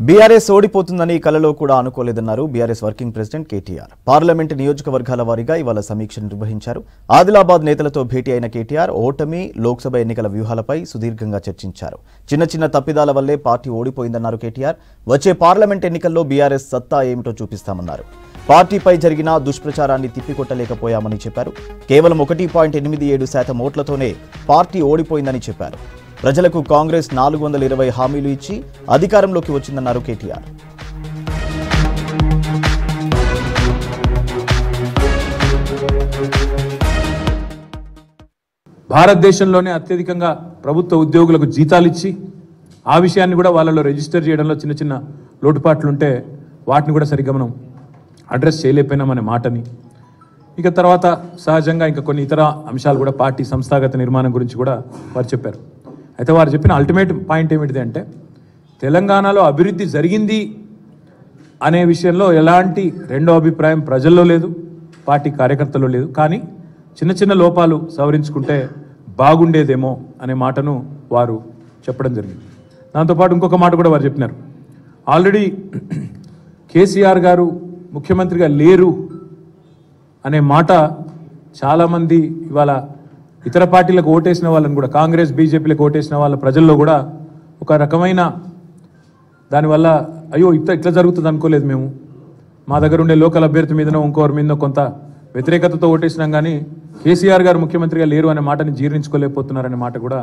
BRS ఓడిపోతుందని కలలో కూడా అనుకోలేదన్నారు BRS working president KTR. Parliament నియోజకవర్గాల వారీగా ఇవాళ సమీక్ష నిర్వహించారు. ఆదిలాబాద్ నేతలతో భేటీ అయిన కేటీఆర్ ఓటమి, లోక్సభ ఎన్నికల వ్యూహాలపై సుదీర్ఘంగా చర్చించారు. చిన్న తప్పిదాల వల్లే పార్టీ ఓడిపోయిందన్నారు కేటీఆర్. వచ్చే పార్లమెంట్ ఎన్నికల్లో బీఆర్ఎస్ సత్తా ఏమిటో చూపిస్తామన్నారు. పార్టీపై జరిగిన దుష్ప్రచారాన్ని తిప్పికొట్టలేకపోయామని చెప్పారు. కేవలం 1.87% ఓట్లతోనే పార్టీ ఓడిపోయిందని చెప్పారు. ప్రజలకు కాంగ్రెస్ 420 హామీలు ఇచ్చి అధికారంలోకి వచ్చిందన్నారు కేటీఆర్. భారతదేశంలోనే అత్యధికంగా ప్రభుత్వ ఉద్యోగులకు జీతాలు ఇచ్చి ఆ విషయాన్ని కూడా వాళ్ళలో రిజిస్టర్ చేయడంలో చిన్న లోటుపాట్లుంటే వాటిని కూడా సరిగ్గా మనం అడ్రస్ చేయలేకపోయినామనే మాటని, ఇక తర్వాత సహజంగా ఇంకా కొన్ని ఇతర అంశాలు కూడా పార్టీ సంస్థాగత నిర్మాణం గురించి కూడా వారు చెప్పారు. అయితే వారు చెప్పిన అల్టిమేట్ పాయింట్ ఏమిటిది అంటే, తెలంగాణలో అభివృద్ధి జరిగింది అనే విషయంలో ఎలాంటి రెండో అభిప్రాయం ప్రజల్లో లేదు, పార్టీ కార్యకర్తల్లో లేదు. కానీ చిన్న లోపాలు సవరించుకుంటే బాగుండేదేమో అనే మాటను వారు చెప్పడం జరిగింది. దాంతోపాటు ఇంకొక మాట కూడా వారు చెప్పినారు. ఆల్రెడీ కేసీఆర్ గారు ముఖ్యమంత్రిగా లేరు అనే మాట చాలామంది ఇవాళ ఇతర పార్టీలకు ఓటేసిన వాళ్ళని కూడా, కాంగ్రెస్ బీజేపీలకు ఓటేసిన వాళ్ళ ప్రజల్లో కూడా ఒక రకమైన దానివల్ల అయ్యో ఇట్లా జరుగుతుంది అనుకోలేదు, మేము మా దగ్గర ఉండే లోకల్ అభ్యర్థి మీదనో ఇంకోరి మీదనో కొంత వ్యతిరేకతతో ఓటేసినాం, కానీ కేసీఆర్ గారు ముఖ్యమంత్రిగా లేరు అనే మాటని జీర్ణించుకోలేకపోతున్నారనే మాట కూడా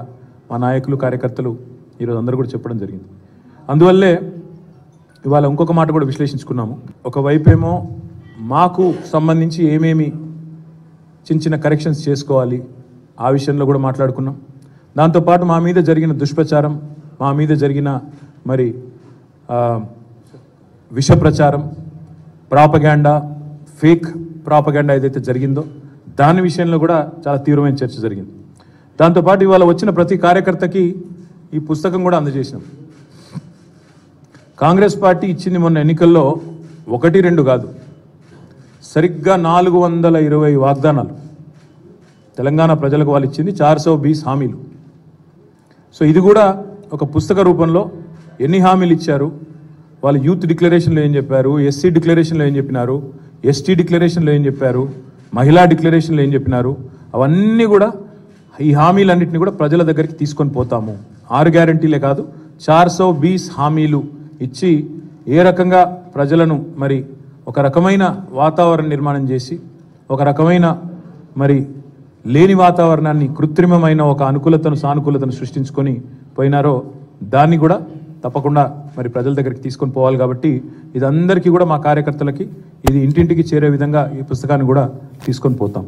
మా నాయకులు కార్యకర్తలు ఈరోజు అందరూ కూడా చెప్పడం జరిగింది. అందువల్లే ఇవాళ ఇంకొక మాట కూడా విశ్లేషించుకున్నాము. ఒకవైపేమో మాకు సంబంధించి ఏమేమి చిన్న కరెక్షన్స్ చేసుకోవాలి ఆ విషయంలో కూడా మాట్లాడుకున్నాం. దాంతోపాటు మా మీద జరిగిన దుష్ప్రచారం, మా మీద జరిగిన మరి విష ప్రచారం, ప్రాపగాండా, ఫేక్ ప్రాపగాండా ఏదైతే జరిగిందో దాని విషయంలో కూడా చాలా తీవ్రమైన చర్చ జరిగింది. దాంతోపాటు ఇవాళ వచ్చిన ప్రతి కార్యకర్తకి ఈ పుస్తకం కూడా అందజేసినాం. కాంగ్రెస్ పార్టీ ఇచ్చింది మొన్న ఎన్నికల్లో 1-2 కాదు, సరిగ్గా 420 వాగ్దానాలు తెలంగాణ ప్రజలకు వాళ్ళు ఇచ్చింది, 420 హామీలు. సో ఇది కూడా ఒక పుస్తక రూపంలో ఎన్ని హామీలు ఇచ్చారు, వాళ్ళు యూత్ డిక్లరేషన్లో ఏం చెప్పారు, ఎస్సీ డిక్లరేషన్లో ఏం చెప్పినారు, ఎస్టీ డిక్లరేషన్లో ఏం చెప్పారు, మహిళా డిక్లరేషన్లో ఏం చెప్పినారు, అవన్నీ కూడా ఈ హామీలన్నింటినీ కూడా ప్రజల దగ్గరికి తీసుకొని పోతాము. 6 గ్యారంటీలే కాదు, 420 హామీలు ఇచ్చి ఏ రకంగా ప్రజలను మరి ఒక రకమైన వాతావరణ నిర్మాణం చేసి, ఒక రకమైన మరి లేని వాతావరణాన్ని, కృత్రిమమైన ఒక అనుకూలతను సానుకూలతను సృష్టించుకొని పోయినారో దాన్ని కూడా తప్పకుండా మరి ప్రజల దగ్గరికి తీసుకొని పోవాలి. కాబట్టి ఇది అందరికీ కూడా, మా కార్యకర్తలకి ఇది ఇంటింటికి చేరే విధంగా ఈ పుస్తకాన్ని కూడా తీసుకొని పోతాం.